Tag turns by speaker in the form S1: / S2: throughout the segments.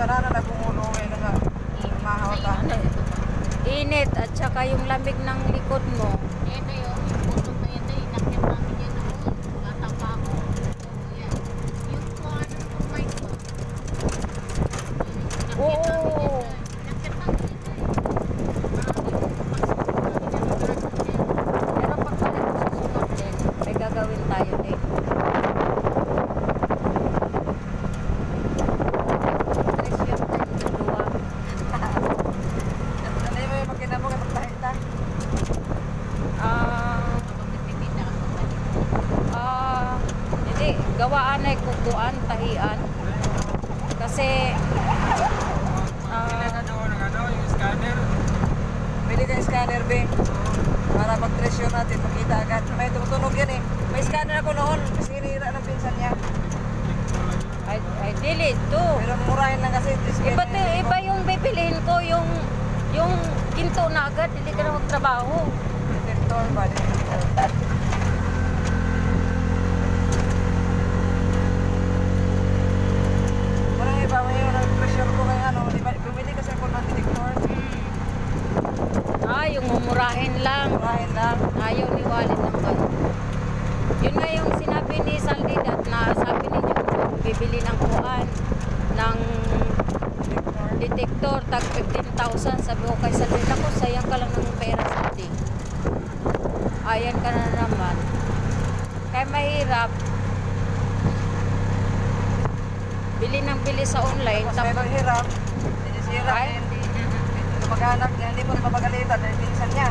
S1: tanan na kumulo kay nga mahawat ta.
S2: Init at saka yung lamig ng likod mo.
S3: Ito yung puso ko ito, inakit namin yan noon. Natapa ako. Yan. Yung kuha na ng mic ko.
S2: Oo.
S3: Inakit namin yan.
S2: Pero pagpalit mo sa sunod din, may gagawin tayo din. Presyon tayo sa luwa.
S1: Dali mo yung makina mo kay magpahita.
S2: Hindi, gawaan ay kukuan, tahian. Kasi
S4: Pili na doon ng ano, yung scanner.
S1: Bili ka scanner be. Para pag-presyo natin makita agad. May tumutunog yan eh. May scanner ako noon. Sinira ng pinsan niya.
S2: ay dili to.
S1: Pero murahin lang kasi.
S2: Iba yung bibilihin ko, yung ginto na agad, hindi ka na magtrabaho.
S1: Detector ba? Detector. Parang iba mo yung pressure ko kay ano. Bumili kasi ako ng detector.
S2: Yung mumurahin lang.
S1: Murahin lang.
S2: Ayaw ni Walid ng ganun. Yun nga yung sinabi ni Saldidat na sabi ni Jumbo, bibili ng kuan ng detector, tag 15,000. Sabi ko kay Saldidat ko, sayang ka lang ng pera sa ating. Ayan ka na naman. Kaya mahirap. Bili ng bili sa online.
S1: Mas may hirap. Hindi sira.
S2: Ay?
S1: Hindi maghanap niya. Hindi mo rin mapagalitan. Dahil pinsan niya.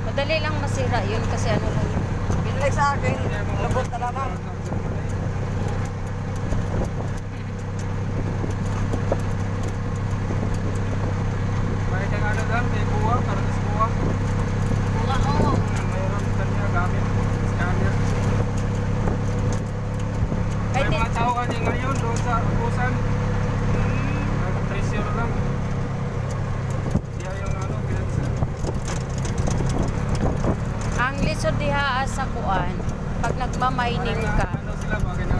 S2: Madali lang masira yun kasi ano lang yun.
S1: Binalik sa akin. Lubot na lamang.
S4: May kang ano doon, may buwa, karatis buwa.
S3: Buka, oo.
S4: Mayroon kanya gamit, scanner. May
S2: Ay,
S4: mga tao kanya ngayon doon sa ubusan. Nag-pressure lang. Kaya yung ano, pinagsan.
S2: ang lisod diha sa kuan, pag nagmamining ka,
S4: Ano sila, mga